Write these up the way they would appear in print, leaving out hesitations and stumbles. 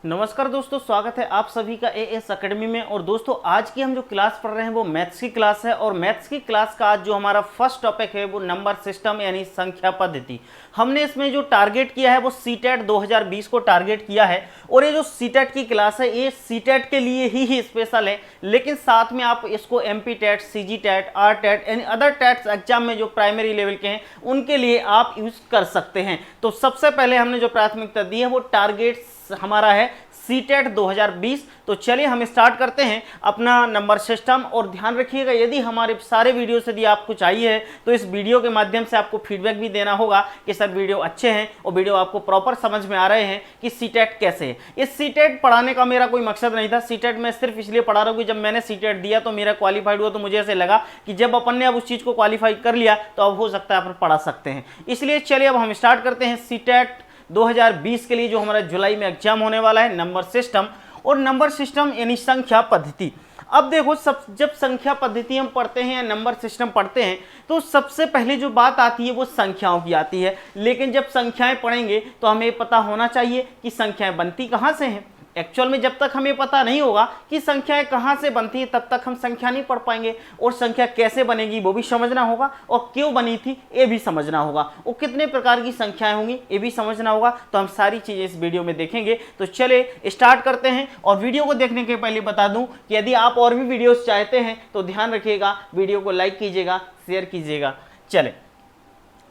नमस्कार दोस्तों, स्वागत है आप सभी का एएस एकेडमी में। और दोस्तों आज की हम जो क्लास पढ़ रहे हैं वो मैथ्स की क्लास है। और मैथ्स की क्लास का आज जो हमारा फर्स्ट टॉपिक है वो नंबर सिस्टम यानी संख्या पद्धति। हमने इसमें जो टारगेट किया है वो सीटेट 2020 को टारगेट किया है। और ये जो सीटेट की क्लास है ये सीटेट के लिए ही स्पेशल है, लेकिन साथ में आप इसको MP TET, CG TET, R TET यानी अदर टेट्स एग्जाम में जो प्राइमरी लेवल के हैं उनके लिए आप यूज कर सकते हैं। तो सबसे पहले हमने जो प्राथमिकता दी है वो टारगेट हमारा है सीटेट 2020। तो चलिए हम स्टार्ट करते हैं अपना नंबर सिस्टम। और ध्यान रखिएगा, यदि हमारे सारे वीडियो से यदि आपको चाहिए है तो इस वीडियो के माध्यम से आपको फीडबैक भी देना होगा कि सर वीडियो अच्छे हैं और वीडियो आपको प्रॉपर समझ में आ रहे हैं कि सीटेट कैसे है। इस सीटेट पढ़ाने का मेरा कोई मकसद नहीं था। सीटेट मैं सिर्फ इसलिए पढ़ा रहा हूँ कि जब मैंने सीटेट दिया तो मेरा क्वालिफाइड हुआ, तो मुझे ऐसे लगा कि जब अपन ने अब उस चीज़ को क्वालिफाई कर लिया तो अब हो सकता है अपन पढ़ा सकते हैं। इसलिए चलिए अब हम स्टार्ट करते हैं सीटेट 2020 के लिए जो हमारा जुलाई में एग्जाम होने वाला है, नंबर सिस्टम। और नंबर सिस्टम यानी संख्या पद्धति। अब देखो, जब संख्या पद्धति हम पढ़ते हैं या नंबर सिस्टम पढ़ते हैं तो सबसे पहले जो बात आती है वो संख्याओं की आती है। लेकिन जब संख्याएं पढ़ेंगे तो हमें पता होना चाहिए कि संख्याएं बनती कहाँ से हैं। एक्चुअल में जब तक हमें पता नहीं होगा कि संख्याएं कहाँ से बनती हैं तब तक हम संख्या नहीं पढ़ पाएंगे। और संख्या कैसे बनेगी वो भी समझना होगा, और क्यों बनी थी ये भी समझना होगा, और कितने प्रकार की संख्याएं होंगी ये भी समझना होगा। तो हम सारी चीज़ें इस वीडियो में देखेंगे। तो चले स्टार्ट करते हैं। और वीडियो को देखने के पहले बता दूं कि यदि आप और भी वीडियोज़ चाहते हैं तो ध्यान रखिएगा, वीडियो को लाइक कीजिएगा, शेयर कीजिएगा। चले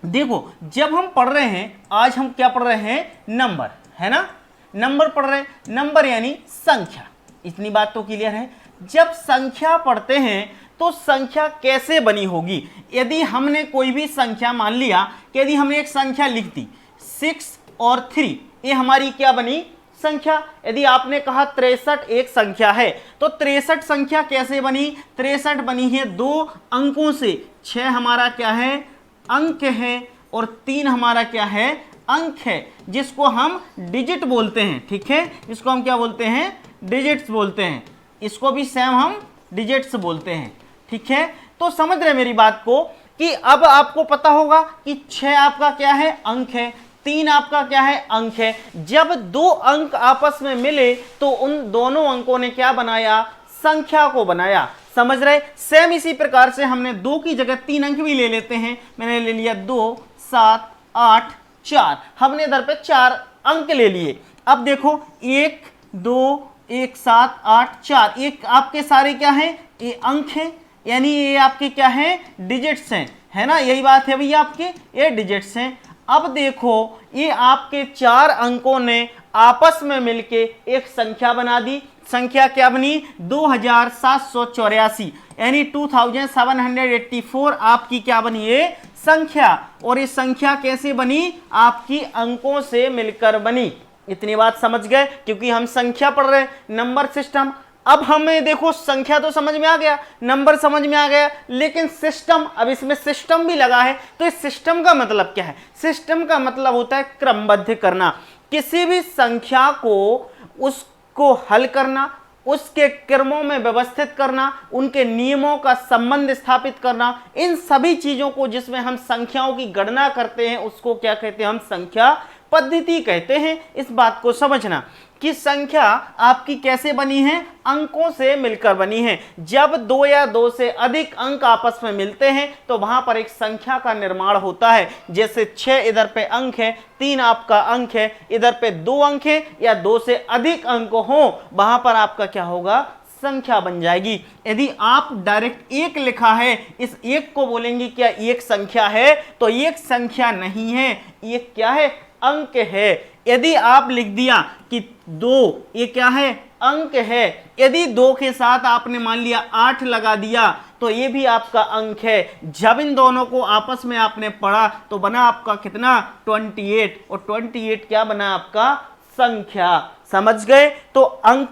देखो, जब हम पढ़ रहे हैं, आज हम क्या पढ़ रहे हैं, नंबर, है ना, नंबर पढ़ रहे हैं। नंबर यानी संख्या, इतनी बात तो क्लियर है। जब संख्या पढ़ते हैं तो संख्या कैसे बनी होगी। यदि हमने कोई भी संख्या मान लिया कि यदि हमने एक संख्या लिख दी 6 और 3, ये हमारी क्या बनी, संख्या। यदि आपने कहा 63 एक संख्या है तो 63 संख्या कैसे बनी, 63 बनी है 2 अंकों से। 6 हमारा क्या है, अंक है, और 3 हमारा क्या है, अंक है, जिसको हम डिजिट बोलते हैं। ठीक है, इसको हम क्या बोलते हैं, डिजिट्स बोलते हैं। इसको भी सेम हम डिजिट्स बोलते हैं। ठीक है, तो समझ रहे मेरी बात को कि अब आपको पता होगा कि 6 आपका क्या है, अंक है, 3 आपका क्या है, अंक है। जब 2 अंक आपस में मिले तो उन दोनों अंकों ने क्या बनाया, संख्या को बनाया। समझ रहे। सेम इसी प्रकार से हमने 2 की जगह 3 अंक भी ले लेते हैं। मैंने ले लिया 2, 7, 8, 4, हमने इधर पे 4 अंक ले लिए। अब देखो 1, 2, 1, 7, 8, 4, एक आपके सारे क्या हैं, ये अंक हैं, यानी ये आपके क्या हैं, डिजिट्स हैं, है ना, यही बात है भैया, आपके ये डिजिट्स हैं। अब देखो ये आपके 4 अंकों ने आपस में मिलके एक संख्या बना दी। संख्या क्या बनी, 2784, यानी 2784 आपकी क्या बनी, ये संख्या। और ये संख्या कैसे बनी, आपकी अंकों से मिलकर बनी। इतनी बात समझ गए, क्योंकि हम संख्या पढ़ रहे हैं, नंबर सिस्टम। अब हमें देखो संख्या तो समझ में आ गया, नंबर समझ में आ गया, लेकिन सिस्टम, अब इसमें सिस्टम भी लगा है। तो इस सिस्टम का मतलब क्या है, सिस्टम का मतलब होता है क्रमबद्ध करना, किसी भी संख्या को उसको हल करना, उसके क्रमों में व्यवस्थित करना, उनके नियमों का संबंध स्थापित करना। इन सभी चीजों को जिसमें हम संख्याओं की गणना करते हैं उसको क्या कहते हैं, हम संख्या पद्धति कहते हैं। इस बात को समझना कि संख्या आपकी कैसे बनी है, अंकों से मिलकर बनी है। जब 2 या 2 से अधिक अंक आपस में मिलते हैं तो वहां पर एक संख्या का निर्माण होता है। जैसे 6 इधर पे अंक है, 3 आपका अंक है, इधर पे 2 अंक है, या 2 से अधिक अंक हो, वहां पर आपका क्या होगा, संख्या बन जाएगी। यदि आप डायरेक्ट 1 लिखा है, इस 1 को बोलेंगे क्या एक संख्या है, तो एक संख्या नहीं है, एक क्या है, अंक है। यदि आप लिख दिया कि 2, ये क्या है, अंक है, यदि 2 के साथ आपने मान लिया 8 लगा दिया तो ये भी आपका अंक है। जब इन दोनों को आपस में आपने पढ़ा तो बना आपका कितना, 28, और 28 क्या बना, आपका संख्या। समझ गए, तो अंक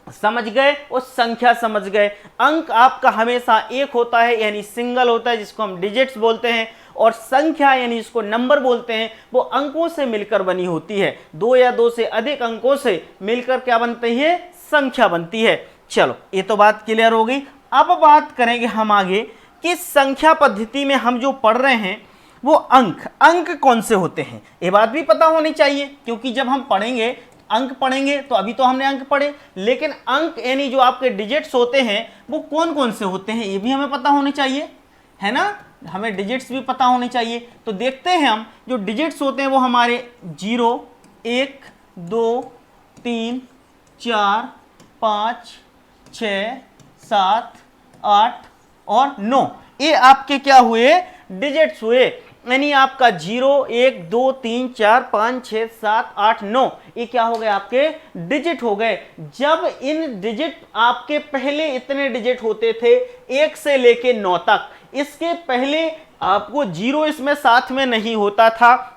समझ गए और संख्या समझ गए। अंक आपका हमेशा एक होता है, यानी सिंगल होता है, जिसको हम डिजिट्स बोलते हैं। और संख्या यानी इसको नंबर बोलते हैं, वो अंकों से मिलकर बनी होती है। 2 या 2 से अधिक अंकों से मिलकर क्या बनती है, संख्या बनती है। चलो ये तो बात क्लियर हो गई। अब बात करेंगे हम आगे कि संख्या पद्धति में हम जो पढ़ रहे हैं वो अंक कौन से होते हैं, ये बात भी पता होनी चाहिए, क्योंकि जब हम पढ़ेंगे अंक पढ़ेंगे तो अभी तो हमने अंक पढ़े, लेकिन अंक यानी जो आपके डिजिट्स होते हैं वो कौन कौन से होते हैं ये भी हमें पता होने चाहिए, है ना। हमें डिजिट्स भी पता होने चाहिए। तो देखते हैं हम जो डिजिट्स होते हैं वो हमारे 0, 1, 2, 3, 4, 5, 6, 7, 8 और 9, ये आपके क्या हुए, डिजिट्स हुए। यानी आपका 0, 1, 2, 3, 4, 5, 6, 7, 8, 9 ये क्या हो गए, आपके डिजिट हो गए। जब इन डिजिट आपके पहले इतने डिजिट होते थे 1 से लेके 9 तक, इसके पहले आपको 0 इसमें साथ में नहीं होता था।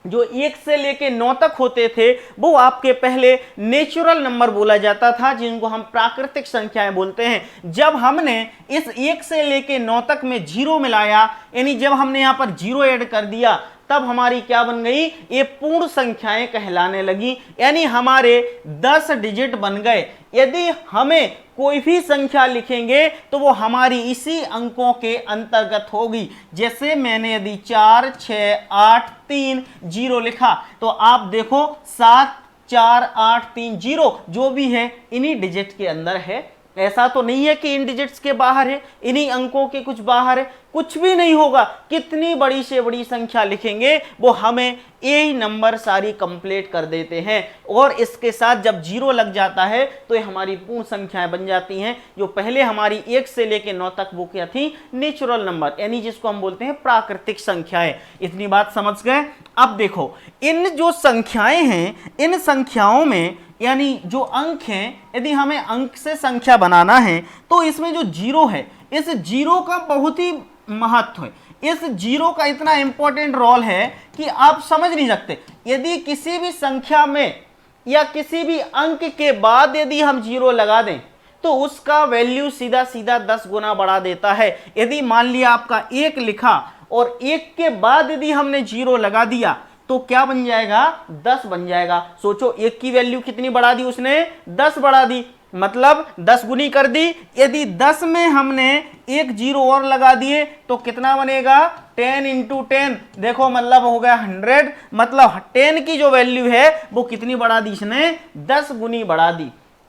जो 1 से लेके 9 तक होते थे वो आपके पहले नेचुरल नंबर बोला जाता था, जिनको हम प्राकृतिक संख्याएं बोलते हैं। जब हमने इस 1 से लेके 9 तक में 0 मिलाया, यानी जब हमने यहां पर 0 ऐड कर दिया, तब हमारी क्या बन गई, ये पूर्ण संख्याएं कहलाने लगी, यानी हमारे 10 डिजिट बन गए। यदि हमें कोई भी संख्या लिखेंगे तो वो हमारी इसी अंकों के अंतर्गत होगी। जैसे मैंने यदि 4, 6, 8, 3, 0 लिखा तो आप देखो 7, 4, 8, 3, 0 जो भी है इन्हीं डिजिट के अंदर है। ऐसा तो नहीं है कि इन डिजिट्स के बाहर है, इन्हीं अंकों के कुछ बाहर है, कुछ भी नहीं होगा। कितनी बड़ी से बड़ी संख्या लिखेंगे वो हमें यही नंबर सारी कंप्लीट कर देते हैं, और इसके साथ जब 0 लग जाता है तो ये हमारी पूर्ण संख्याएं बन जाती हैं। जो पहले हमारी 1 से लेकर 9 तक वो क्या थी, नेचुरल नंबर, यानी जिसको हम बोलते हैं प्राकृतिक संख्याएं। इतनी बात समझ गए। अब देखो इन जो संख्याएं हैं, इन संख्याओं में यानी जो अंक हैं, यदि हमें अंक से संख्या बनाना है तो इसमें जो 0 है, इस 0 का बहुत ही महत्व है। इस 0 का इतना इंपॉर्टेंट रोल है कि आप समझ नहीं सकते। यदि किसी भी संख्या में या किसी भी अंक के बाद यदि हम 0 लगा दें तो उसका वैल्यू सीधा सीधा 10 गुना बढ़ा देता है। यदि मान लिया आपका 1 लिखा और 1 के बाद यदि हमने 0 लगा दिया तो क्या बन जाएगा, 10 बन जाएगा। सोचो 1 की वैल्यू कितनी बढ़ा दी उसने, 10 बढ़ा दी, मतलब 10 गुनी कर दी। यदि 10 में हमने एक 0 और लगा दिए तो कितना बनेगा, 10 × 10, देखो मतलब हो गया 100। मतलब 10 की जो वैल्यू है वो कितनी बढ़ा दी इसने, 10 गुनी बढ़ा दी।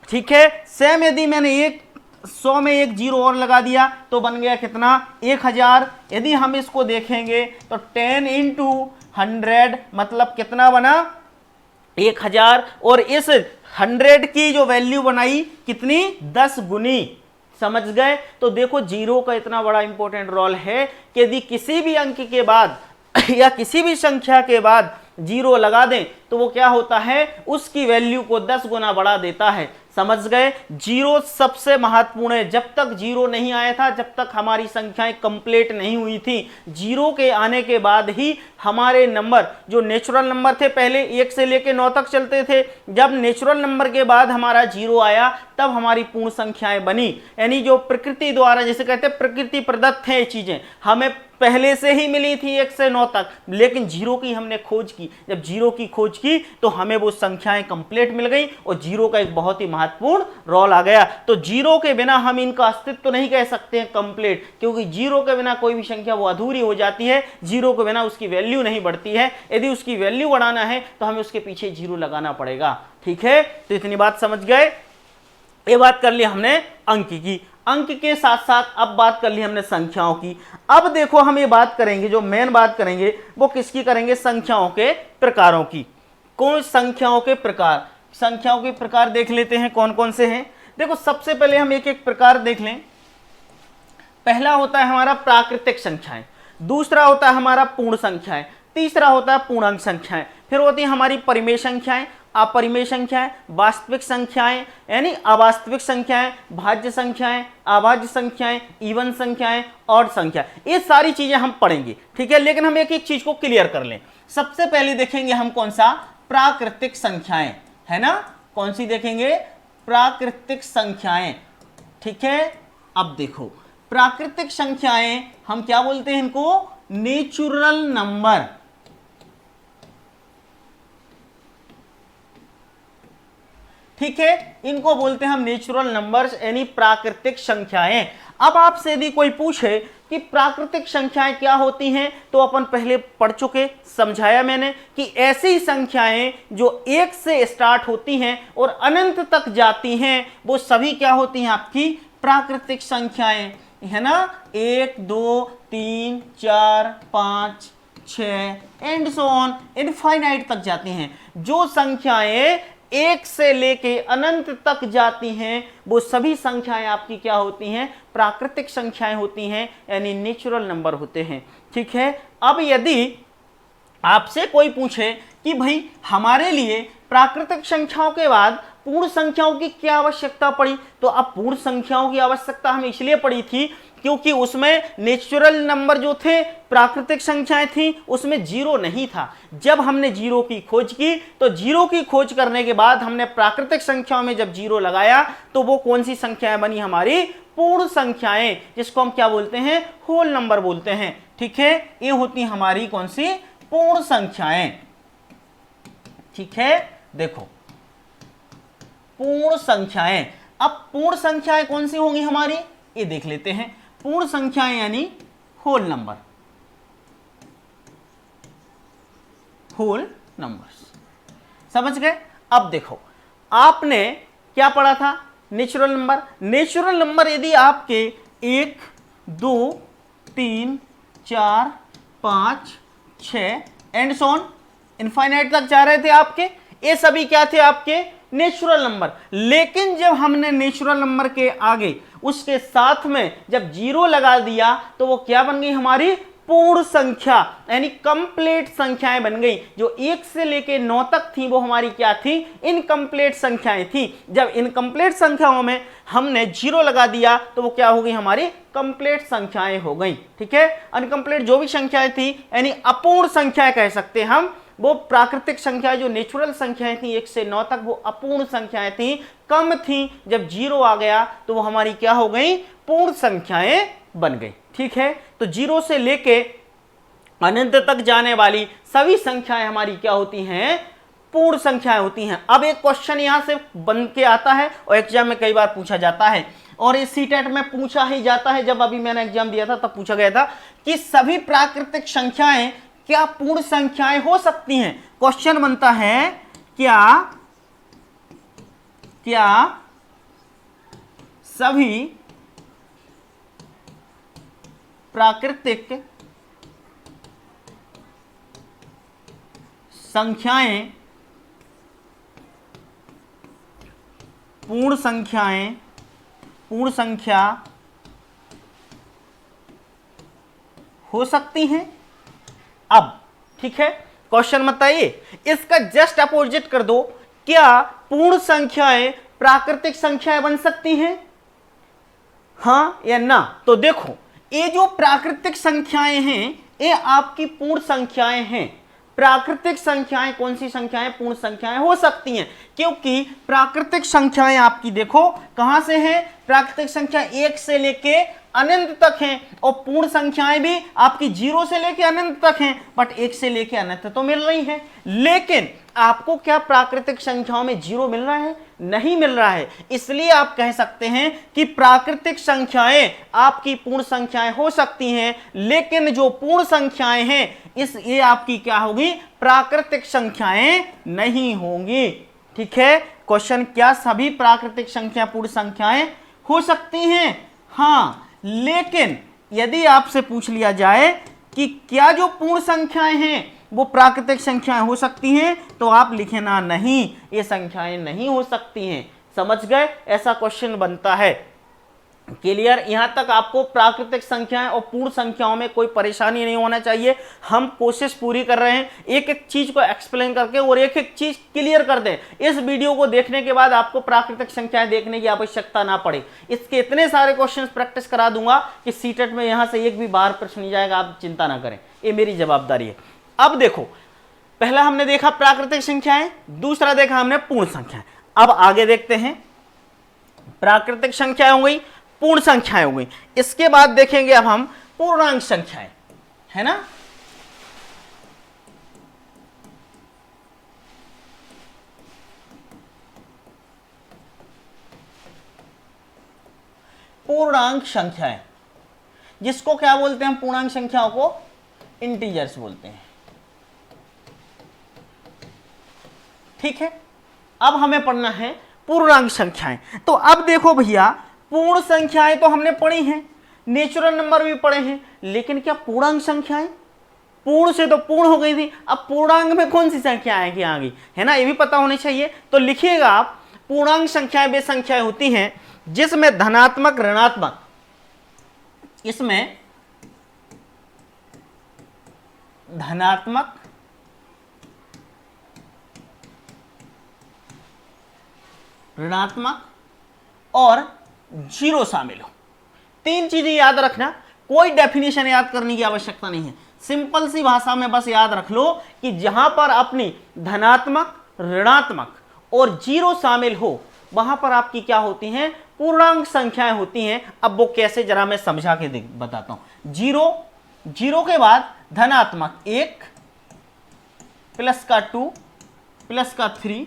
ठीक है। सेम यदि मैंने 100 में एक 0 और लगा दिया तो बन गया कितना, 1000। यदि हम इसको देखेंगे तो 10 × 100 मतलब कितना बना, 1000। और इस 100 की जो वैल्यू बनाई कितनी, 10 गुनी। समझ गए। तो देखो 0 का इतना बड़ा इंपॉर्टेंट रोल है कि यदि किसी भी अंक के बाद या किसी भी संख्या के बाद 0 लगा दें तो वो क्या होता है, उसकी वैल्यू को 10 गुना बढ़ा देता है। समझ गए। 0 सबसे महत्वपूर्ण है। जब तक 0 नहीं आया था, जब तक हमारी संख्याएं कंप्लीट नहीं हुई थी, 0 के आने के बाद ही हमारे नंबर जो नेचुरल नंबर थे, पहले 1 से लेकर 9 तक चलते थे, जब नेचुरल नंबर के बाद हमारा 0 आया तब हमारी पूर्ण संख्याएं बनी। यानी जो प्रकृति द्वारा, जैसे कहते हैं प्रकृति प्रदत्त है ये चीजें, हमें पहले से ही मिली थी 1 से 9 तक, लेकिन 0 की हमने खोज की। जब 0 की खोज की तो हमें वो संख्याएं कंप्लीट मिल गई और 0 का एक बहुत ही महत्वपूर्ण रोल आ गया। तो 0 के बिना हम इनका अस्तित्व तो नहीं कह सकते हैं कंप्लीट, क्योंकि 0 के बिना कोई भी संख्या वो अधूरी हो जाती है। 0 के बिना उसकी वैल्यू नहीं बढ़ती है। यदि उसकी वैल्यू बढ़ाना है तो हमें उसके पीछे 0 लगाना पड़ेगा। ठीक है। तो इतनी बात समझ गए। ये बात कर ली हमने अंक की। अंक के साथ साथ अब बात कर ली हमने संख्याओं की। अब देखो हम ये बात करेंगे, जो मेन बात करेंगे वो किसकी करेंगे, संख्याओं के प्रकारों की। कौन संख्याओं के प्रकार, संख्याओं के प्रकार देख लेते हैं कौन कौन से हैं। देखो सबसे पहले हम एक एक प्रकार देख लें। पहला होता है हमारा प्राकृतिक संख्याएं, दूसरा होता है हमारा पूर्ण संख्याएं, तीसरा होता है पूर्णांक संख्याएं, फिर होती है हमारी परिमेय संख्याएं, अपरिमेय संख्याएं, वास्तविक संख्याएं यानी अवास्तविक संख्याएं, भाज्य संख्याएं, अभाज्य संख्याएं, इवन संख्याएं, ऑड संख्या। ये सारी चीजें हम पढ़ेंगे। ठीक है। लेकिन हम एक एक चीज को क्लियर कर लें। सबसे पहले देखेंगे हम कौन सा, प्राकृतिक संख्याएं, है ना। कौन सी देखेंगे, प्राकृतिक संख्याएं। ठीक है। अब देखो प्राकृतिक संख्याएं हम क्या बोलते हैं, इनको नेचुरल नंबर। ठीक है। इनको बोलते हैं हम नेचुरल नंबर्स यानी प्राकृतिक संख्याएं। अब आपसे यदि कोई पूछे कि प्राकृतिक संख्याएं क्या होती हैं, तो अपन पहले पढ़ चुके, समझाया मैंने कि ऐसी संख्याएं जो 1 से स्टार्ट होती हैं और अनंत तक जाती हैं वो सभी क्या होती हैं, आपकी प्राकृतिक संख्याएं, है ना। 1 2 3 4 5 6 एंड सो ऑन इनफाइनाइट तक जाती हैं। जो संख्याएं 1 से लेके अनंत तक जाती हैं वो सभी संख्याएं आपकी क्या होती हैं, प्राकृतिक संख्याएं होती हैं, यानी नेचुरल नंबर होते हैं। ठीक है। अब यदि आपसे कोई पूछे कि भाई हमारे लिए प्राकृतिक संख्याओं के बाद पूर्ण संख्याओं की क्या आवश्यकता पड़ी, तो अब पूर्ण संख्याओं की आवश्यकता हमें इसलिए पड़ी थी क्योंकि उसमें नेचुरल नंबर जो थे, प्राकृतिक संख्याएं थी, उसमें जीरो नहीं था। जब हमने जीरो की खोज की तो जीरो की खोज करने के बाद हमने प्राकृतिक संख्याओं में जब जीरो लगाया तो वो कौन सी संख्याएं बनी, हमारी पूर्ण संख्याएं, जिसको हम क्या बोलते हैं, होल नंबर बोलते हैं। ठीक है, ये होती हमारी कौन सी, पूर्ण संख्याएं। ठीक है, देखो पूर्ण संख्याएं। अब पूर्ण संख्याएं कौन सी होंगी हमारी, ये देख लेते हैं। पूर्ण संख्याएं यानी होल नंबर, होल नंबर्स, समझ गए। अब देखो आपने क्या पढ़ा था, नेचुरल नंबर। नेचुरल नंबर यदि आपके 1 2 3 4 5 6 एंड सो ऑन इनफाइनाइट तक जा रहे थे आपके, ये सभी क्या थे, आपके नेचुरल नंबर। लेकिन जब हमने नेचुरल नंबर के आगे उसके साथ में जब जीरो लगा दिया तो वो क्या बन गई, हमारी पूर्ण संख्या, यानी कंप्लीट संख्याएं बन गई। जो 1 से लेके 9 तक थी वो हमारी क्या थी, इनकम्प्लीट संख्याएं थी। जब इनकम्प्लीट संख्याओं में हमने जीरो लगा दिया तो वो क्या हो गई, हमारी कंप्लीट संख्याएं हो गई। ठीक है, अनकंप्लीट जो भी संख्याएं थी यानी अपूर्ण संख्याएं कह सकते हैं हम, वो प्राकृतिक संख्याएं जो नेचुरल संख्याएं थी 1 से 9 तक वो अपूर्ण संख्याएं थी, कम थी। जब जीरो आ गया तो वो हमारी क्या हो गई, पूर्ण संख्याएं बन गई। ठीक है, तो जीरो से लेके अनंत तक जाने वाली सभी संख्याएं हमारी क्या होती हैं, पूर्ण संख्याएं होती हैं। अब एक क्वेश्चन यहां से बन के आता है और एग्जाम में कई बार पूछा जाता है, और इस सीटेट में पूछा ही जाता है। जब अभी मैंने एग्जाम दिया था तब पूछा गया था कि सभी प्राकृतिक संख्याएं क्या पूर्ण संख्याएं हो सकती हैं। क्वेश्चन बनता है क्या सभी प्राकृतिक संख्याएं पूर्ण संख्या हो सकती हैं। अब ठीक है, क्वेश्चन बताइए, इसका जस्ट अपोजिट कर दो, क्या पूर्ण संख्याएं प्राकृतिक संख्याएं बन सकती हैं, हाँ या ना। तो देखो ये जो प्राकृतिक संख्याएं हैं ये आपकी पूर्ण संख्याएं हैं। प्राकृतिक संख्याएं कौन सी संख्याएं, पूर्ण संख्याएं हो सकती हैं, क्योंकि प्राकृतिक संख्याएं आपकी देखो कहां से हैं, प्राकृतिक संख्या 1 से लेके अनंत तक हैं, और पूर्ण संख्याएं भी आपकी 0 से लेके अनंत तक हैं, बट 1 से लेके अनंत तो मिल रही हैं। लेकिन आपको क्या प्राकृतिक संख्याओं में 0 मिल रहा है, नहीं मिल रहा है। इसलिए आप कह सकते हैं कि प्राकृतिक संख्याएं आपकी पूर्ण संख्याएं हो सकती हैं, लेकिन जो पूर्ण संख्याएं हैं ये आपकी क्या होगी, प्राकृतिक संख्याएं नहीं होंगी। ठीक है, क्वेश्चन, क्या सभी प्राकृतिक संख्या पूर्ण संख्याएं हो सकती हैं, हाँ। लेकिन यदि आपसे पूछ लिया जाए कि क्या जो पूर्ण संख्याएं हैं वो प्राकृतिक संख्याएं हो सकती हैं, तो आप लिखें ना, नहीं, ये संख्याएं नहीं हो सकती हैं। समझ गए, ऐसा क्वेश्चन बनता है। क्लियर, यहां तक आपको प्राकृतिक संख्याएं और पूर्ण संख्याओं में कोई परेशानी नहीं होना चाहिए। हम कोशिश पूरी कर रहे हैं एक एक चीज को एक्सप्लेन करके और एक एक चीज क्लियर कर दें। इस वीडियो को देखने के बाद आपको प्राकृतिक संख्याएं देखने की आवश्यकता ना पड़े। इसके इतने सारे क्वेश्चंस प्रैक्टिस करा दूंगा कि सीटेट में यहां से एक भी बार प्रश्न नहीं जाएगा, आप चिंता ना करें, ये मेरी जवाबदारी है। अब देखो, पहला हमने देखा प्राकृतिक संख्याएं, दूसरा देखा हमने पूर्ण संख्याएं। अब आगे देखते हैं, प्राकृतिक संख्याएं हो गई, पूर्ण संख्याएं हो गई, इसके बाद देखेंगे अब हम पूर्णांक संख्याएं, है ना। पूर्णांक संख्याएं, जिसको क्या बोलते हैं हम, पूर्णांक संख्याओं को इंटीजर्स बोलते हैं। ठीक है, अब हमें पढ़ना है पूर्णांक संख्याएं। तो अब देखो भैया, पूर्ण संख्याएं तो हमने पढ़ी हैं, नेचुरल नंबर भी पढ़े हैं, लेकिन क्या पूर्णांक संख्याएं, पूर्ण से तो पूर्ण हो गई थी, अब पूर्णांक में कौन सी संख्या आएगी आगे, है ना, ये भी पता होनी चाहिए। तो लिखिएगा आप, पूर्णांक संख्याएं वे संख्याएं होती हैं जिसमें धनात्मक ऋणात्मक, इसमें धनात्मक ऋणात्मक और जीरो शामिल हो। तीन चीजें याद रखना, कोई डेफिनेशन याद करने की आवश्यकता नहीं है, सिंपल सी भाषा में बस याद रख लो कि जहां पर अपनी धनात्मक ऋणात्मक और जीरो शामिल हो वहां पर आपकी क्या होती हैं, पूर्णांक संख्याएं होती हैं। अब वो कैसे, जरा मैं समझा के बताता हूं। जीरो, जीरो के बाद धनात्मक 1 प्लस का 2 प्लस का 3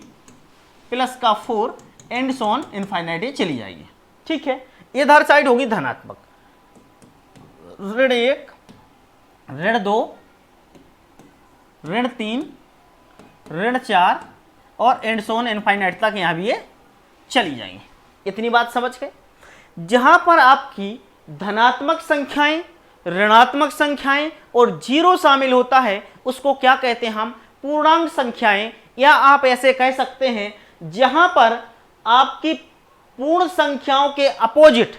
प्लस का 4 एंड सॉन इनफाइनाइट चली जाएगी। ठीक है, इधर साइड होगी धनात्मक, ऋण 1 ऋण 2 ऋण 3 ऋण 4 और एंड सॉन इनफाइनाइट तक यहां भी ये चली जाएंगी। इतनी बात समझ गए। जहां पर आपकी धनात्मक संख्याएं, ऋणात्मक संख्याएं और जीरो शामिल होता है उसको क्या कहते हैं हम, पूर्णांक संख्याएं, या आप ऐसे कह सकते हैं जहां पर आपकी पूर्ण संख्याओं के अपोजिट,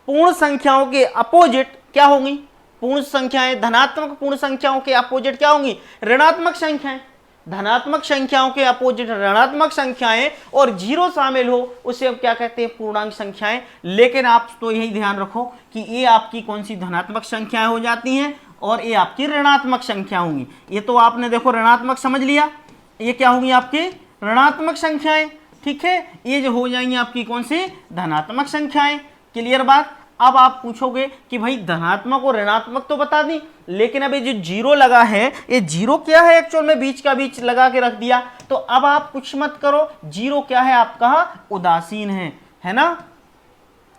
पूर्ण संख्याओं के अपोजिट क्या होंगी, पूर्ण संख्याएं, धनात्मक पूर्ण संख्याओं के अपोजिट क्या होंगी, ऋणात्मक संख्याएं, धनात्मक संख्याओं के अपोजिट ऋणात्मक संख्याएं और जीरो शामिल हो उसे अब क्या कहते हैं, पूर्णांक संख्याएं। लेकिन आप तो यही ध्यान रखो कि ये आपकी कौन सी धनात्मक संख्याएं हो जाती हैं और ये आपकी ऋणात्मक संख्या होंगी। ये तो आपने देखो ऋणात्मक समझ लिया, ये क्या होंगी आपकी ऋणात्मक संख्याएं। ठीक है, ये जो हो जाएंगी आपकी कौन सी, धनात्मक संख्याएं। क्लियर बात। अब आप पूछोगे कि भाई धनात्मक और ऋणात्मक तो बता दी, लेकिन अब ये जो जीरो लगा है, ये जीरो क्या है, एक्चुअल में बीच का बीच लगा के रख दिया। तो अब आप कुछ मत करो, जीरो क्या है आपका, उदासीन है ना,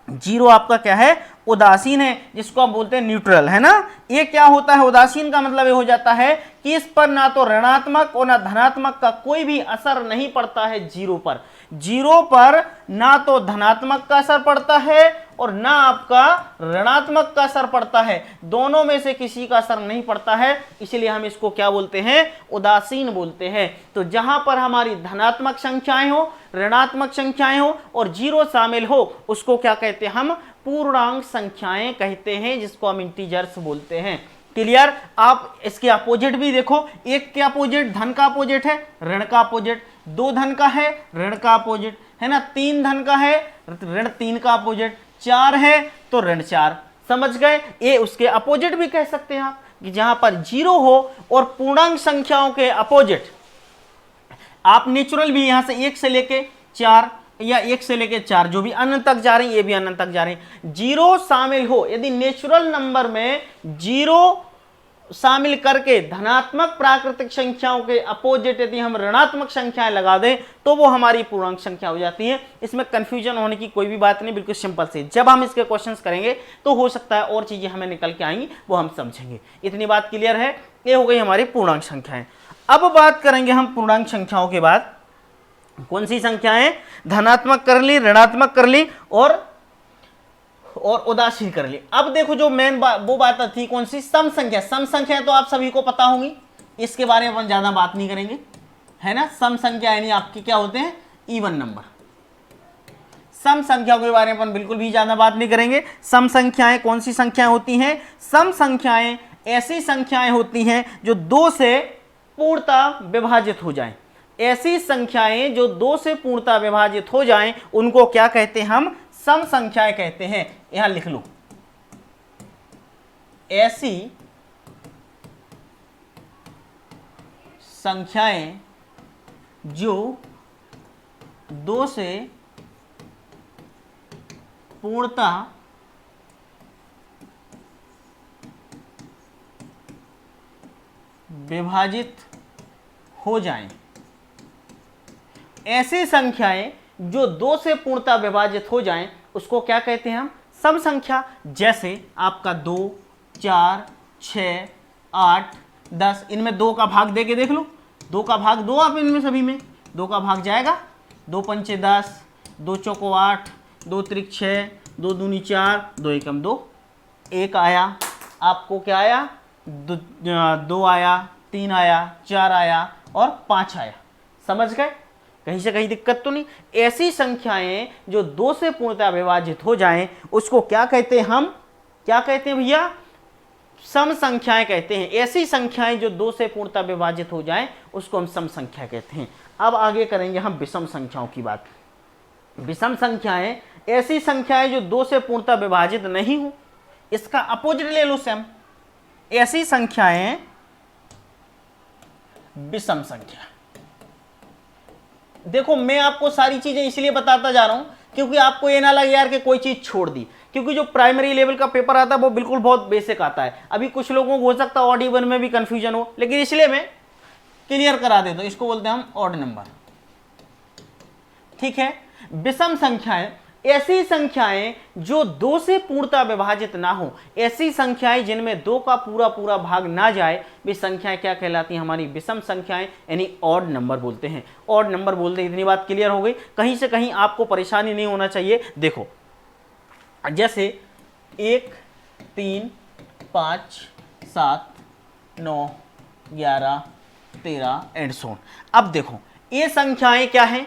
जीरो आपका क्या है, उदासीन है, जिसको आप बोलते हैं न्यूट्रल, है ना। ये क्या होता है, उदासीन का मतलब ये हो जाता है कि इस पर ना तो ऋणात्मक और ना धनात्मक का कोई भी असर नहीं पड़ता है जीरो पर। जीरो पर ना तो धनात्मक का असर पड़ता है और ना आपका ऋणात्मक का असर पड़ता है, दोनों में से किसी का असर नहीं पड़ता है, इसलिए हम इसको क्या बोलते हैं, उदासीन बोलते हैं। तो जहां पर हमारी धनात्मक संख्याएं हो, ऋणात्मक संख्याएं हो और जीरो शामिल हो उसको क्या कहते हैं हम, पूर्णांक संख्याएं कहते हैं, जिसको हम इंटीजर्स बोलते हैं। क्लियर। आप इसके अपोजिट भी देखो, एक के अपोजिट धन का अपोजिट है ऋण का अपोजिट, दो धन का है ऋण का अपोजिट, है ना, तीन धन का है ऋण तीन का अपोजिट, चार है तो ऋण चार। समझ गए, ये उसके अपोजिट भी कह सकते हैं आप, कि जहां पर जीरो हो और पूर्णांक संख्याओं के अपोजिट, आप नेचुरल भी यहां से एक से लेके चार या एक से लेके चार जो भी अनंत तक जा रही है, ये भी अनंत तक जा रही है, जीरो शामिल हो, यदि नेचुरल नंबर में जीरो शामिल करके धनात्मक प्राकृतिक संख्याओं के अपोजिट यदि हम ऋणात्मक संख्याएं लगा दें तो वो हमारी पूर्णांक संख्या हो जाती है। इसमें कंफ्यूजन होने की कोई भी बात नहीं, बिल्कुल सिंपल से जब हम इसके क्वेश्चंस करेंगे तो हो सकता है और चीजें हमें निकल के आएंगी, वो हम समझेंगे। इतनी बात क्लियर है, ये हो गई हमारी पूर्णांक संख्याएं। अब बात करेंगे हम पूर्णांक संख्याओं के बाद कौन सी संख्याएं, धनात्मक कर ली, ऋणात्मक कर ली और उदासीन कर ली। अब देखो जो मेन वो बात थी कौन सी, सम संख्या। सम संख्या तो आप सभी को पता होंगी, इसके बारे में अपन ज्यादा बात नहीं करेंगे, है ना। सम संख्या यानी आपके क्या होते हैं, इवन नंबर। सम संख्याओं के बारे में अपन बिल्कुल भी ज्यादा बात नहीं करेंगे। सम संख्याएं कौन सी संख्याएं होती हैं, सम संख्याएं ऐसी संख्याएं होती हैं जो दो से पूर्णतः विभाजित हो जाएं। ऐसी संख्याएं जो दो से पूर्णतः विभाजित हो जाएं उनको क्या कहते हैं हम, सम संख्याएं कहते हैं। यहां लिख लो, ऐसी संख्याएं जो दो से पूर्णतः विभाजित हो जाएं। ऐसी संख्याएं जो दो से पूर्णतः विभाजित हो जाएं उसको क्या कहते हैं हम, सम संख्या जैसे आपका 2, 4, 6, 8, 10, इनमें 2 का भाग दे के देख लो, 2 का भाग दो आप इनमें सभी में, 2 का भाग जाएगा, 2 पंचे 10, 2 चौको 8, 2 त्रिक 6, 2 दूनी 4, 2 एकम 2, 1 आया, आपको क्या आया, 2 आया, 3 आया, 4 आया और 5 आया। समझ गए? कहीं से कहीं दिक्कत तो नहीं। ऐसी संख्याएं जो 2 से पूर्णतः विभाजित हो जाएं उसको क्या कहते हैं हम, क्या कहते हैं भैया, सम संख्याएं कहते हैं। ऐसी संख्याएं जो 2 से पूर्णतः विभाजित हो जाएं उसको हम सम संख्या कहते हैं। अब आगे करेंगे हम विषम संख्याओं की बात। विषम संख्याएं ऐसी संख्याएं जो 2 से पूर्णतः विभाजित नहीं हो, इसका अपोजिट ले लो सम, ऐसी संख्याएं विषम संख्या। देखो मैं आपको सारी चीजें इसलिए बताता जा रहा हूं क्योंकि आपको ये ना लगे यार कि कोई चीज छोड़ दी, क्योंकि जो प्राइमरी लेवल का पेपर आता है वो बिल्कुल बहुत बेसिक आता है। अभी कुछ लोगों को हो सकता है ऑड इवन में भी कंफ्यूजन हो, लेकिन इसलिए मैं क्लियर करा देता हूं। इसको बोलते हैं हम ऑड नंबर, ठीक है। विषम संख्याएं ऐसी संख्याएं जो 2 से पूर्णतः विभाजित ना हो, ऐसी संख्याएं जिनमें 2 का पूरा पूरा भाग ना जाए, वे संख्याएं क्या कहलाती हैं, हमारी विषम संख्याएं, यानी ऑड नंबर बोलते हैं। ऑड नंबर बोलते हैं। इतनी बात क्लियर हो गई, कहीं से कहीं आपको परेशानी नहीं होना चाहिए। देखो जैसे 1, 3, 5, 7, 9, 11, 13 एंड सो ऑन। अब देखो ये संख्याएं क्या हैं,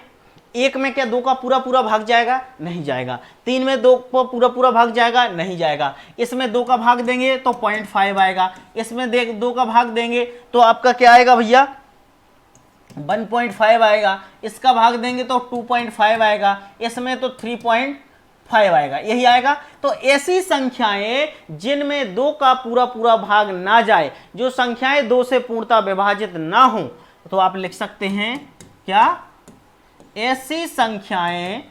1 में क्या 2 का पूरा पूरा भाग जाएगा, नहीं जाएगा। 3 में 2 का पूरा पूरा भाग जाएगा, नहीं जाएगा। इसमें 2 का भाग देंगे तो 0.5 आएगा, इसमें 2 का भाग देंगे तो आपका क्या आएगा भैया, 1.5 आएगा। इसका भाग देंगे तो 2.5 आएगा, इसमें तो 3.5 आएगा, यही आएगा। तो ऐसी संख्याएं जिनमें 2 का पूरा पूरा भाग ना जाए, जो संख्याएं 2 से पूर्णतः विभाजित ना हो, तो आप लिख सकते हैं क्या, ऐसी संख्याएं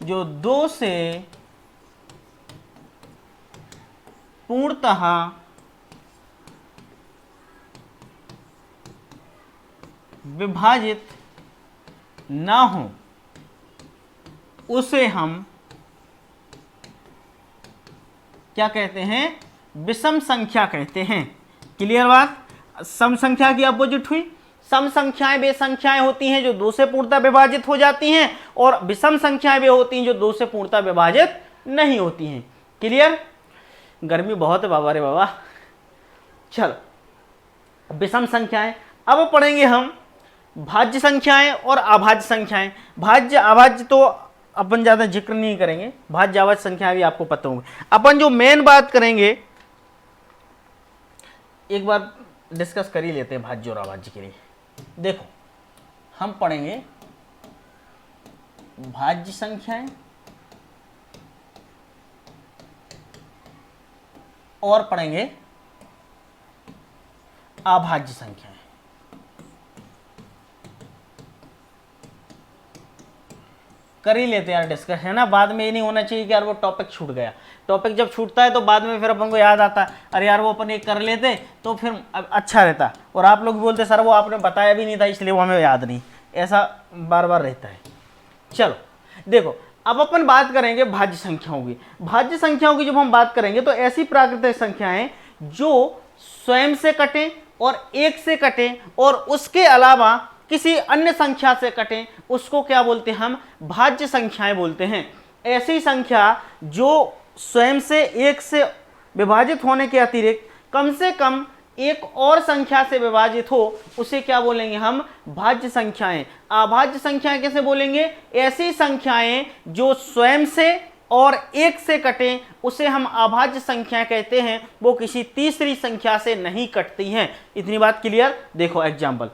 जो 2 से पूर्णतः विभाजित ना हो, उसे हम क्या कहते हैं, विषम संख्या कहते हैं। क्लियर बात? सम संख्या की अपोजिट हुई। सम संख्याएं वे संख्याएं होती हैं जो 2 से पूर्णतः विभाजित हो जाती हैं, और विषम संख्याएं वे होती हैं जो 2 से पूर्णतः विभाजित नहीं होती हैं। क्लियर? गर्मी बहुत है बाबा रे बाबा। चलो विषम संख्याएं। अब पढ़ेंगे हम भाज्य संख्याएं और अभाज्य संख्याएं। भाज्य अभाज्य तो अपन ज्यादा जिक्र नहीं करेंगे, भाज्य अभाज्य संख्याएं भी आपको पता होंगे। अपन जो मेन बात करेंगे, एक बार डिस्कस कर ही लेते हैं भाज्य और अभाज्य के लिए। देखो हम पढ़ेंगे भाज्य संख्याएं और पढ़ेंगे अभाज्य संख्याएं। कर ही लेते यार डिस्कस, है ना। बाद में ये नहीं होना चाहिए कि यार वो टॉपिक छूट गया। टॉपिक जब छूटता है तो बाद में फिर अपन को याद आता है, अरे यार वो अपन एक कर लेते तो फिर अच्छा रहता। और आप लोग बोलते सर वो आपने बताया भी नहीं था इसलिए वो हमें याद नहीं, ऐसा बार बार रहता है। चलो देखो अब अपन बात करेंगे भाज्य संख्याओं की। भाज्य संख्याओं की जब हम बात करेंगे तो ऐसी प्राकृतिक संख्याएं जो स्वयं से कटें और 1 से कटें और उसके अलावा किसी अन्य संख्या से कटें, उसको क्या बोलते हैं हम, भाज्य संख्याएं बोलते हैं। ऐसी संख्या जो स्वयं से 1 से विभाजित होने के अतिरिक्त कम से कम एक और संख्या से विभाजित हो, उसे क्या बोलेंगे हम, भाज्य संख्याएं। अभाज्य संख्याएं कैसे बोलेंगे, ऐसी संख्याएं जो स्वयं से और 1 से कटें उसे हम अभाज्य संख्याएं कहते हैं, वो किसी तीसरी संख्या से नहीं कटती हैं। इतनी बात क्लियर। देखो एग्जाम्पल,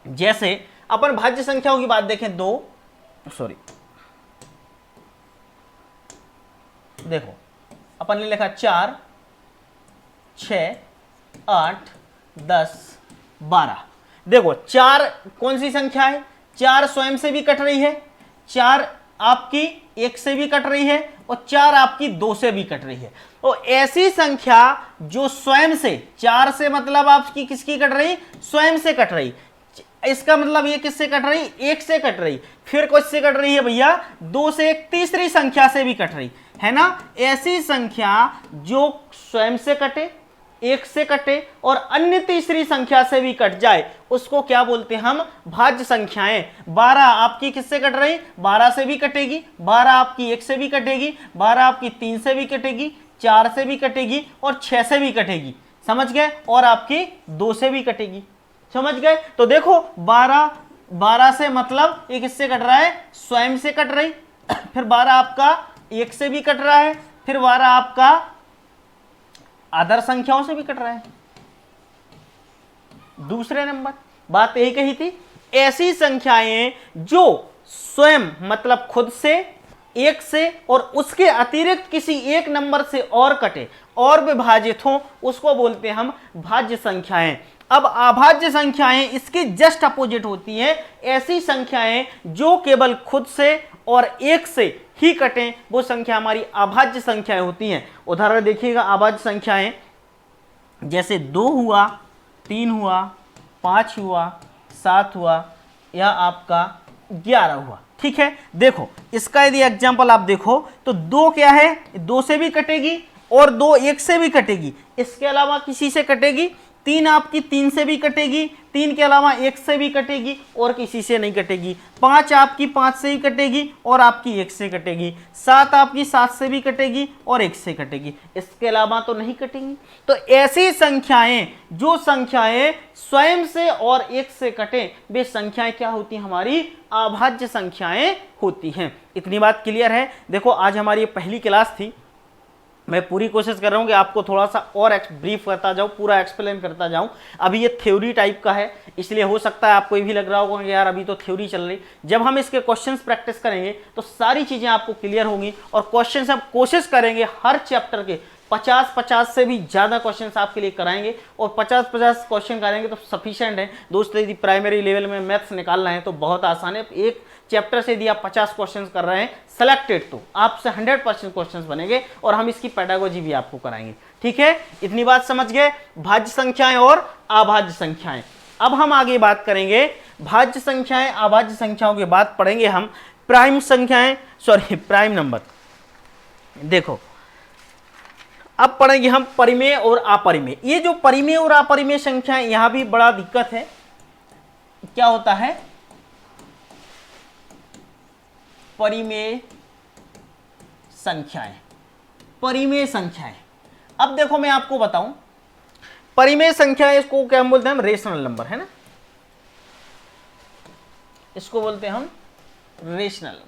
जैसे अपन भाज्य संख्याओं की बात देखें, देखो अपन ने लिखा 4, 6, 8, 10, 12। देखो 4 कौन सी संख्या है, 4 स्वयं से भी कट रही है, 4 आपकी 1 से भी कट रही है और 4 आपकी 2 से भी कट रही है। तो ऐसी संख्या जो स्वयं से, 4 से मतलब आपकी किसकी कट रही, स्वयं से कट रही, इसका मतलब ये किससे कट रही, 1 से कट रही, फिर किससे कट रही है भैया, 2 से, एक तीसरी संख्या से भी कट रही है ना। ऐसी संख्या जो स्वयं से कटे, 1 से कटे और अन्य तीसरी संख्या से भी कट जाए उसको क्या बोलते हैं हम, भाज्य संख्याएं। 12 आपकी किससे कट रही, 12 से भी कटेगी, 12 आपकी 1 से भी कटेगी, 12 आपकी 3 से भी कटेगी, 4 से भी कटेगी और 6 से भी कटेगी, समझ गए, और आपकी 2 से भी कटेगी, समझ गए। तो देखो 12 से मतलब ये किससे कट रहा है, स्वयं से कट रही, फिर 12 आपका 1 से भी कट रहा है, फिर 12 आपका अदर संख्याओं से भी कट रहा है। दूसरे नंबर बात यही कही थी, ऐसी संख्याएं जो स्वयं मतलब खुद से, 1 से और उसके अतिरिक्त किसी एक नंबर से और कटे और विभाजित हो उसको बोलते हैं हम भाज्य संख्याएं। अब अभाज्य संख्याएं इसकी जस्ट अपोजिट होती हैं, ऐसी संख्याएं जो केवल खुद से और 1 से ही कटें वो संख्या हमारी अभाज्य संख्याएं होती हैं। उदाहरण देखिएगा, अभाज्य संख्याएं जैसे 2 हुआ, 3 हुआ, 5 हुआ, 7 हुआ या आपका 11 हुआ, ठीक है। देखो इसका यदि एग्जाम्पल आप देखो तो 2 क्या है, 2 से भी कटेगी और 2 1 से भी कटेगी, इसके अलावा किसी से कटेगी, 3 आपकी 3 से भी कटेगी, 3 के अलावा 1 से भी कटेगी और किसी से नहीं कटेगी, 5 आपकी 5 से ही कटेगी और आपकी 1 से कटेगी, 7 आपकी 7 से भी कटेगी और 1 से कटेगी, इसके अलावा तो नहीं कटेंगी। तो ऐसी संख्याएं जो संख्याएं स्वयं से और 1 से कटें वे संख्याएं क्या होती हैं, हमारी अभाज्य संख्याएं होती हैं। इतनी बात क्लियर है। देखो आज हमारी पहली क्लास थी, मैं पूरी कोशिश कर रहा हूँ कि आपको थोड़ा सा और ब्रीफ करता जाऊँ, पूरा एक्सप्लेन करता जाऊँ। अभी ये थ्योरी टाइप का है, इसलिए हो सकता है आपको ये भी लग रहा होगा कि यार अभी तो थ्योरी चल रही। जब हम इसके क्वेश्चंस प्रैक्टिस करेंगे तो सारी चीज़ें आपको क्लियर होंगी और क्वेश्चंस हम कोशिश करेंगे हर चैप्टर के 50 से भी ज़्यादा क्वेश्चंस आपके लिए कराएंगे और 50 क्वेश्चन करेंगे तो सफिशिएंट है। दोस्तों यदि प्राइमरी लेवल में मैथ्स निकालना है तो बहुत आसान है। एक चैप्टर से यदि आप 50 क्वेश्चन कर रहे हैं सिलेक्टेड तो आपसे 100% क्वेश्चन बनेंगे और हम इसकी पेडागोजी भी आपको कराएंगे, ठीक है। इतनी बात समझ गए, भाज्य संख्याएं और अभाज्य संख्याएं। अब हम आगे बात करेंगे भाज्य संख्याएं अभाज्य संख्याओं के बाद पढ़ेंगे हम प्राइम संख्याएं, सॉरी प्राइम नंबर। देखो अब पढ़ेंगे हम परिमेय और अपरिमेय। ये जो परिमेय और अपरिमेय संख्याएं यहां भी बड़ा दिक्कत है। क्या होता है, परिमेय संख्याएं, परिमेय संख्याएं। अब देखो मैं आपको बताऊं, परिमेय संख्या इसको क्या हम बोलते हैं, हम रेशनल नंबर, है ना, इसको बोलते हैं हम रेशनल नंबर।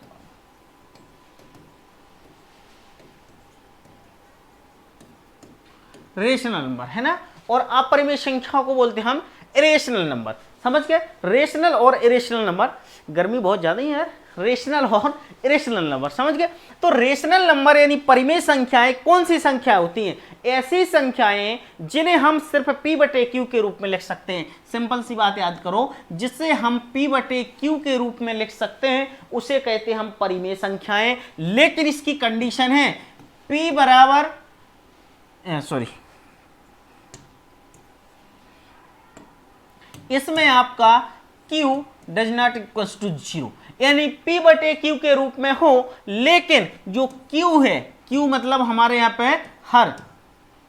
रेशनल नंबर है ना, और अपरिमेय संख्या को बोलते हैं हम इरेशनल नंबर। समझ गए, रेशनल और इरेशनल नंबर। गर्मी बहुत ज्यादा ही है यार, रेशनल और इरेशनल नंबर, समझ गए। तो रेशनल नंबर यानी परिमेय संख्याएं कौन सी संख्या होती हैं, ऐसी संख्याएं जिन्हें हम सिर्फ p/q के रूप में लिख सकते हैं। सिंपल सी बात याद करो, जिससे हम p/q के रूप में लिख सकते हैं उसे कहते हैं हम परिमेय संख्याएं। लेकिन इसकी कंडीशन है p बराबर इसमें आपका q does not equals to 0, यानी p/q के रूप में हो, लेकिन जो q है, q मतलब हमारे यहाँ पे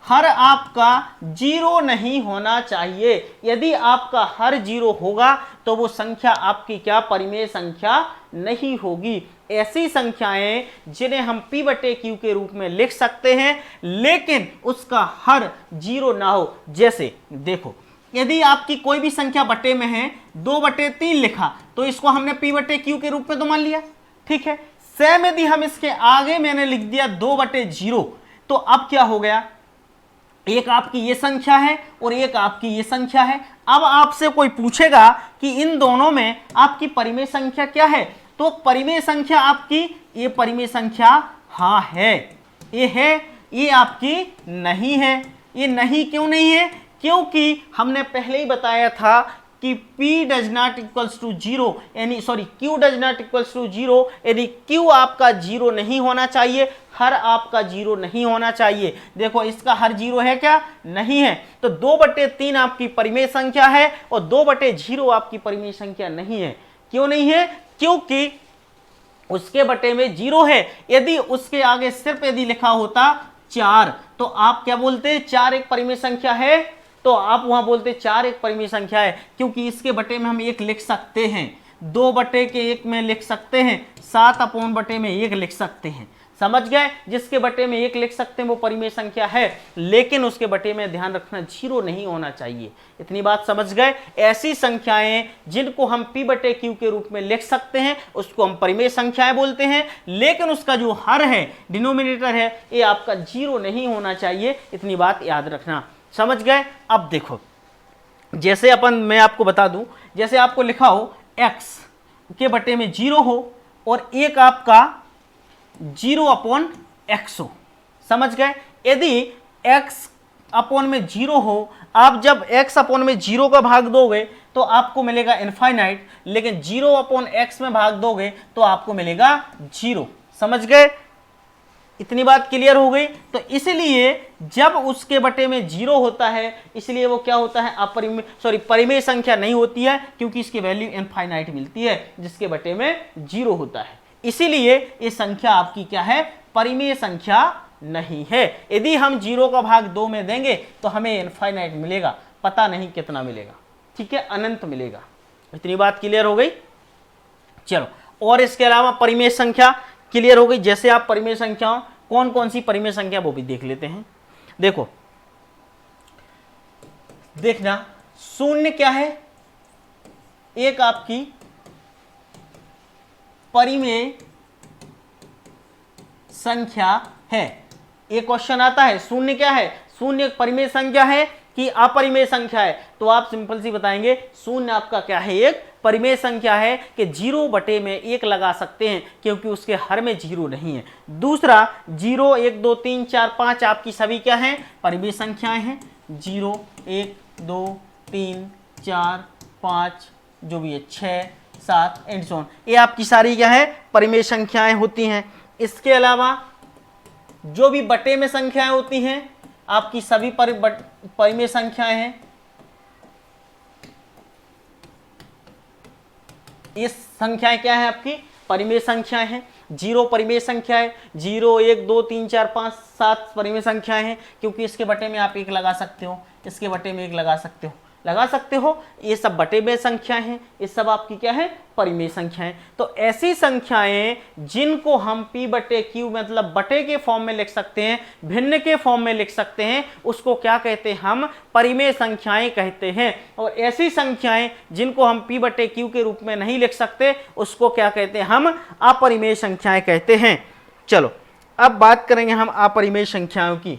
हर आपका 0 नहीं होना चाहिए। यदि आपका हर 0 होगा तो वो संख्या आपकी क्या, परिमेय संख्या नहीं होगी। ऐसी संख्याएं जिन्हें हम p/q के रूप में लिख सकते हैं लेकिन उसका हर 0 ना हो। जैसे देखो, यदि आपकी कोई भी संख्या बटे में है, 2/3 लिखा तो इसको हमने p/q के रूप में तो मान लिया, ठीक है। सेम यदि हम इसके आगे मैंने लिख दिया 2/0 तो अब क्या हो गया, एक आपकी ये संख्या है और एक आपकी ये संख्या है। अब आपसे कोई पूछेगा कि इन दोनों में आपकी परिमेय संख्या क्या है, तो परिमेय संख्या आपकी ये परिमेय संख्या हाँ है, ये है, ये आपकी नहीं है। ये नहीं क्यों नहीं है, क्योंकि हमने पहले ही बताया था कि P does not equals to zero, यानी sorry Q does not equals to zero, यानी Q आपका जीरो नहीं होना चाहिए, हर आपका जीरो नहीं होना चाहिए। देखो इसका हर जीरो है क्या? नहीं है। तो 2/3 आपकी परिमेय संख्या है और 2/0 आपकी परिमेय संख्या नहीं है। क्यों नहीं है? क्योंकि उसके बटे में जीरो है। यदि उसके आगे सिर्फ यदि लिखा होता 4 तो आप क्या बोलते? 4 एक परिमेय संख्या है, तो आप वहां बोलते 4 एक परिमेय संख्या है, क्योंकि इसके बटे में हम 1 लिख सकते हैं, 2/1 में लिख सकते हैं, 7/1 लिख सकते हैं। समझ गए? जिसके बटे में 1 लिख सकते हैं वो परिमेय संख्या है, लेकिन उसके बटे में ध्यान रखना जीरो नहीं होना चाहिए। इतनी बात समझ गए? ऐसी संख्याएं जिनको हम P/Q के रूप में लिख सकते हैं उसको हम परिमेय संख्याएं बोलते हैं, लेकिन उसका जो हर है, डिनोमिनेटर है, ये आपका जीरो नहीं होना चाहिए। इतनी बात याद रखना। समझ गए? अब देखो, जैसे मैं आपको बता दूं, जैसे आपको लिखा हो x के बटे में जीरो हो और एक आपका 0/x हो। समझ गए? यदि x अपॉन में जीरो हो, आप जब x अपॉन में जीरो का भाग दोगे तो आपको मिलेगा इनफाइनाइट, लेकिन 0/x में भाग दोगे तो आपको मिलेगा जीरो। समझ गए? इतनी बात क्लियर हो गई? तो इसलिए जब उसके बटे में जीरो होता है, इसलिए वो क्या होता है? परिमेय संख्या नहीं होती है, क्योंकि इसकी वैल्यू इनफाइनाइट मिलती है जिसके बटे में जीरो होता है। इसीलिए ये संख्या आपकी क्या है? परिमेय संख्या नहीं है। यदि हम 0 का भाग 2 में देंगे तो हमें इनफाइनाइट मिलेगा, पता नहीं कितना मिलेगा। ठीक है, अनंत मिलेगा। इतनी बात क्लियर हो गई? चलो, और इसके अलावा परिमेय संख्या क्लियर हो गई। जैसे आप परिमेय संख्याओं, कौन कौन सी परिमेय संख्या वो भी देख लेते हैं। देखो, देखना, शून्य क्या है? एक आपकी परिमेय संख्या है। एक क्वेश्चन आता है, शून्य क्या है? शून्य एक परिमेय संख्या है कि अपरिमेय संख्या है? तो आप सिंपल सी बताएंगे, शून्य आपका क्या है? एक परिमेय संख्या है कि 0/1 लगा सकते हैं, क्योंकि उसके हर में जीरो नहीं है। दूसरा, 0, 1, 2, 3, 4, 5 आपकी सभी क्या हैं? परिमेय संख्याएं हैं। 0, 1, 2, 3, 4, 5 जो भी है, 6, 7 एंड सो ऑन, ये आपकी सारी क्या है? परिमेय संख्याएं होती हैं। इसके अलावा जो भी बटे में संख्याएं होती हैं आपकी सभी परिमेय संख्याएं हैं। ये संख्याएं क्या है? आपकी परिमेय संख्याएं हैं। 0 परिमेय संख्या है, 0, 1, 2, 3, 4, 5, 7 परिमेय संख्याएं हैं, क्योंकि इसके बटे में आप 1 लगा सकते हो, इसके बटे में 1 लगा सकते हो, ये सब बटे में संख्याएं हैं, ये सब आपकी क्या है? परिमेय संख्याएं। तो ऐसी संख्याएं जिनको हम P/Q मतलब बटे के फॉर्म में लिख सकते हैं, भिन्न के फॉर्म में लिख सकते हैं, उसको क्या कहते हैं? हम परिमेय संख्याएं कहते हैं। और ऐसी संख्याएं जिनको हम P/Q के रूप में नहीं लिख सकते, उसको क्या कहते हैं? हम अपरिमेय संख्याएं कहते हैं। चलो, अब बात करेंगे हम अपरिमेय संख्याओं की।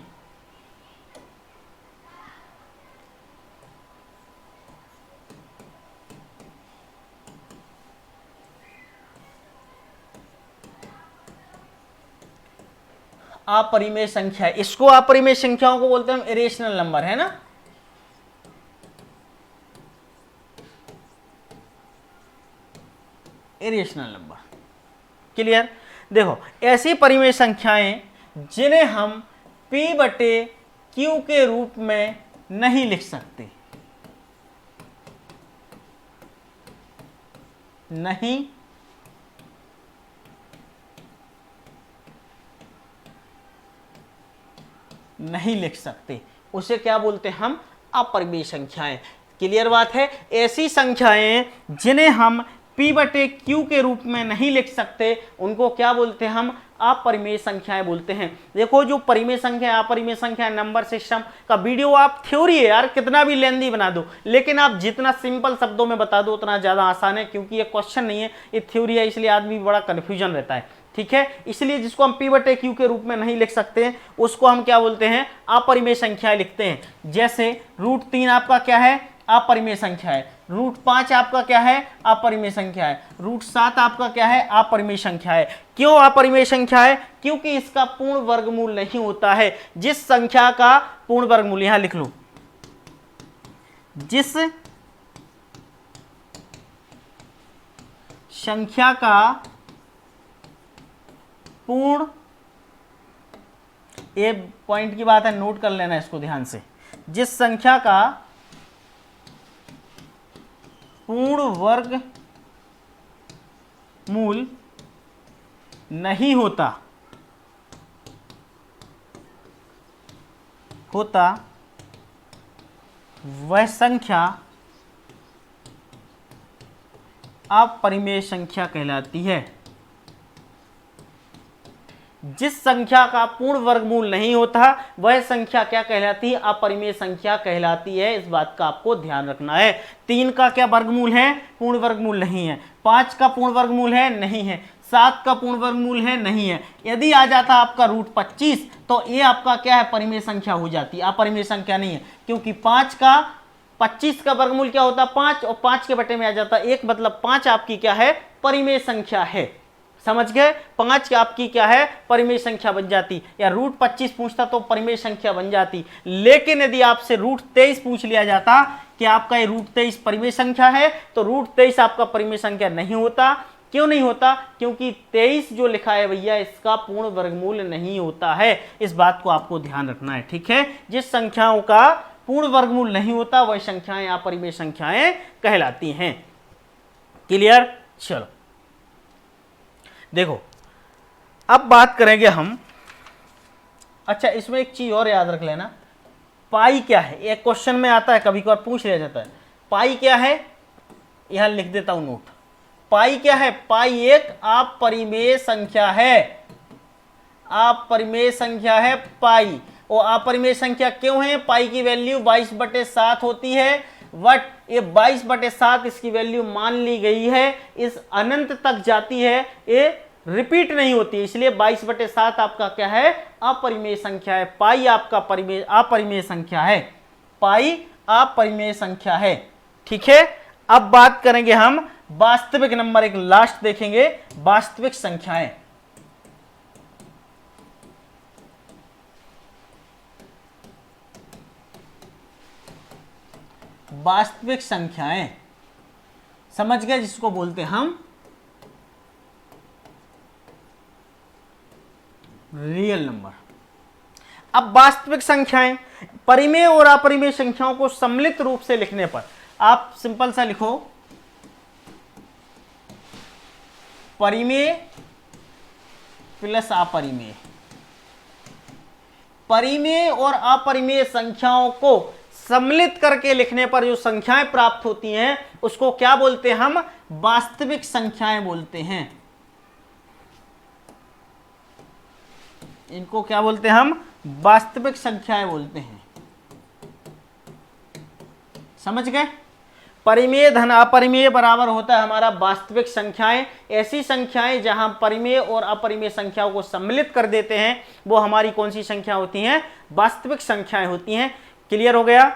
अपरिमेय संख्या, इसको अपरिमेय संख्याओं को बोलते हैं हम इरेशनल नंबर, है ना? Irrational number, clear? देखो, ऐसी परिमेय संख्याएं जिन्हें हम P/Q के रूप में नहीं लिख सकते, नहीं लिख सकते, उसे क्या बोलते हैं? हम अपरिमेय संख्याएं। क्लियर बात है? ऐसी संख्याएं जिन्हें हम P/Q के रूप में नहीं लिख सकते उनको क्या बोलते हैं? हम अपरिमेय संख्याएं बोलते हैं। देखो, जो परिमेय संख्या, अपरिमेय संख्या, नंबर सिस्टम का वीडियो आप थ्योरी है यार, कितना भी लेंदी बना दो, लेकिन आप जितना सिंपल शब्दों में बता दो उतना ज़्यादा आसान है, क्योंकि ये क्वेश्चन नहीं है, ये थ्योरी है, इसलिए आदमी बड़ा कन्फ्यूजन रहता है। ठीक है, इसलिए जिसको हम P/Q के रूप में नहीं लिख सकते उसको हम क्या बोलते हैं? अपरिमेय संख्याएं लिखते हैं। जैसे √3 आपका क्या है? अपरिमेय संख्या है। √5 आपका क्या है? अपरिमेय संख्या है। √7 आपका क्या है? अपरिमेय संख्या है। क्यों अपरिमेय संख्या है? क्योंकि इसका पूर्ण वर्गमूल नहीं होता है। जिस संख्या का पूर्ण वर्गमूल, यहां लिख लो, जिस संख्या का पूर्ण, ये पॉइंट की बात है, नोट कर लेना इसको ध्यान से, जिस संख्या का पूर्ण वर्ग मूल नहीं होता वह संख्या अपरिमेय संख्या कहलाती है। जिस संख्या का पूर्ण वर्गमूल नहीं होता वह संख्या क्या कहलाती है? अपरिमेय संख्या कहलाती है। इस बात का आपको ध्यान रखना है। 3 का क्या वर्गमूल है? पूर्ण वर्गमूल नहीं है। 5 का पूर्ण वर्गमूल है? नहीं है। 7 का पूर्ण वर्गमूल है? नहीं है। यदि आ जाता आपका रूट 25 तो ये आपका क्या है? परिमेय संख्या हो जाती है, अपरिमेय संख्या नहीं है, क्योंकि 5 का 25 का वर्गमूल क्या होता है? 5, और 5 के बटे में आ जाता है 1, मतलब 5 आपकी क्या है? परिमेय संख्या है। समझ गए? 5 आपकी क्या है? परिमेय संख्या बन जाती, या रूट 25 पूछता तो परिमेय संख्या बन जाती। लेकिन यदि आपसे रूट 23 पूछ लिया जाता कि आपका ये रूट 23 परिमेय संख्या है, तो रूट 23 आपका परिमेय संख्या नहीं होता। क्यों नहीं होता? क्योंकि 23 जो लिखा है भैया, इसका पूर्ण वर्गमूल नहीं होता है। इस बात को आपको ध्यान रखना है, ठीक है। जिस संख्याओं का पूर्ण वर्गमूल नहीं होता वह संख्याएं अपरिमेय संख्याएं कहलाती हैं। क्लियर? चलो देखो, अब बात करेंगे हम, अच्छा इसमें एक चीज और याद रख लेना, पाई क्या है? एक क्वेश्चन में आता है, कभी कभार पूछ लिया जाता है, पाई क्या है? यहां लिख देता हूं नोट। पाई क्या है? पाई एक अपरिमेय संख्या है। अपरिमेय संख्या है पाई। और अपरिमेय संख्या क्यों है? पाई की वैल्यू 22/7 होती है, बट ये 22/7 इसकी वैल्यू मान ली गई है, इस अनंत तक जाती है, ये रिपीट नहीं होती, इसलिए 22/7 आपका क्या है? अपरिमेय संख्या है। पाई आपका अपरिमेय संख्या है। पाई अपरिमेय संख्या है, ठीक है। अब बात करेंगे हम वास्तविक नंबर, एक लास्ट देखेंगे, वास्तविक संख्याएं। वास्तविक संख्याएं समझ गए, जिसको बोलते हैं हम रियल नंबर। अब वास्तविक संख्याएं, परिमेय और अपरिमेय संख्याओं को सम्मिलित रूप से लिखने पर आप सिंपल सा लिखो, परिमेय प्लस अपरिमेय। परिमेय और अपरिमेय संख्याओं को सम्मिलित करके लिखने पर जो संख्याएं प्राप्त होती हैं उसको क्या बोलते हैं? हम वास्तविक संख्याएं बोलते हैं। इनको क्या बोलते हैं? हम वास्तविक संख्याएं बोलते हैं। समझ गए? परिमेय धन अपरिमेय बराबर होता है हमारा वास्तविक संख्याएं। ऐसी संख्याएं जहां परिमेय और अपरिमेय संख्याओं को सम्मिलित कर देते हैं वो हमारी कौन सी संख्या होती हैं? वास्तविक संख्याएं होती हैं। क्लियर हो गया?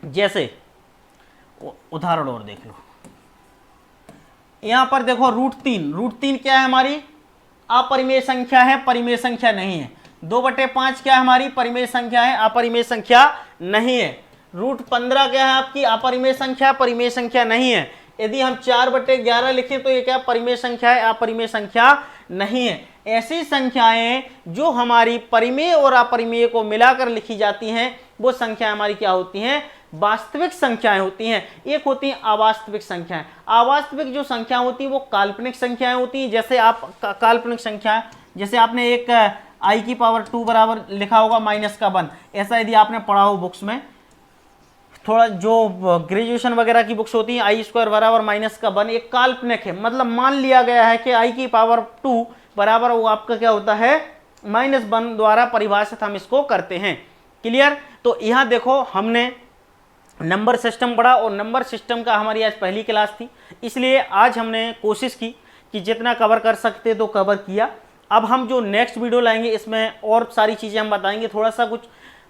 जैसे उदाहरण और देख लो, यहां पर देखो रूट 3 क्या है? हमारी अपरिमेय संख्या है, परिमेय संख्या नहीं है। 2/5 क्या है? हमारी परिमेय संख्या है, अपरिमेय संख्या नहीं है। रूट 15 क्या है? आपकी अपरिमेय संख्या, परिमेय संख्या नहीं है। यदि हम 4/11 लिखें तो ये क्या? परिमेय संख्या है, अपरिमेय संख्या नहीं है। ऐसी संख्याएं जो हमारी परिमेय और अपरिमेय को मिलाकर लिखी जाती हैं वो संख्याएं हमारी क्या होती हैं? वास्तविक संख्याएं होती हैं। एक होती हैं अवास्तविक संख्याएं। अवास्तविक जो संख्या होती है वो काल्पनिक संख्याएं होती हैं। जैसे आप काल्पनिक संख्याएं, जैसे आपने एक i⁻² बराबर लिखा होगा -1, ऐसा यदि आपने पढ़ा हो बुक्स में, थोड़ा जो ग्रेजुएशन वगैरह की बुक्स होती हैं, i² बराबर -1 एक काल्पनिक है, मतलब मान लिया गया है कि i⁻² बराबर वो आपका क्या होता है? -1 द्वारा परिभाषित हम इसको करते हैं। क्लियर? तो यहाँ देखो हमने नंबर सिस्टम पढ़ा और नंबर सिस्टम का हमारी आज पहली क्लास थी, इसलिए आज हमने कोशिश की कि जितना कवर कर सकते तो कवर किया। अब हम जो नेक्स्ट वीडियो लाएंगे इसमें और सारी चीज़ें हम बताएंगे, थोड़ा सा कुछ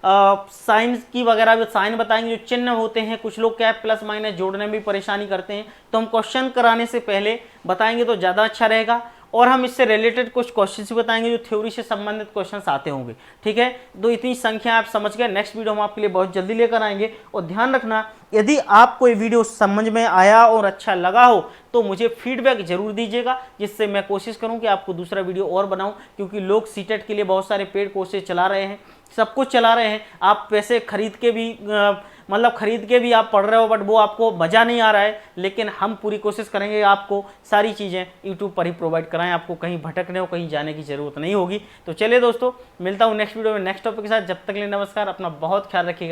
साइंस की वगैरह भी साइन बताएंगे, जो चिन्ह होते हैं, कुछ लोग क्या प्लस माइनस जोड़ने में भी परेशानी करते हैं, तो हम क्वेश्चन कराने से पहले बताएंगे तो ज़्यादा अच्छा रहेगा। और हम इससे रिलेटेड कुछ क्वेश्चन भी बताएंगे जो थ्योरी से संबंधित क्वेश्चंस आते होंगे। ठीक है, तो इतनी संख्या आप समझ गए। नेक्स्ट वीडियो हम आपके लिए बहुत जल्दी लेकर आएंगे। और ध्यान रखना, यदि आपको ये वीडियो समझ में आया और अच्छा लगा हो तो मुझे फीडबैक जरूर दीजिएगा, जिससे मैं कोशिश करूं कि आपको दूसरा वीडियो और बनाऊं, क्योंकि लोग सीटेट के लिए बहुत सारे पेड कोर्सेज चला रहे हैं, सब कुछ चला रहे हैं। आप पैसे खरीद के भी मतलब खरीद के भी आप पढ़ रहे हो, बट वो आपको मज़ा नहीं आ रहा है। लेकिन हम पूरी कोशिश करेंगे आपको सारी चीज़ें यूट्यूब पर ही प्रोवाइड कराएं, आपको कहीं भटकने हो, कहीं जाने की ज़रूरत नहीं होगी। तो चलिए दोस्तों, मिलता हूँ नेक्स्ट वीडियो में नेक्स्ट टॉपिक के साथ। जब तक के लिए नमस्कार, अपना बहुत ख्याल रखिएगा।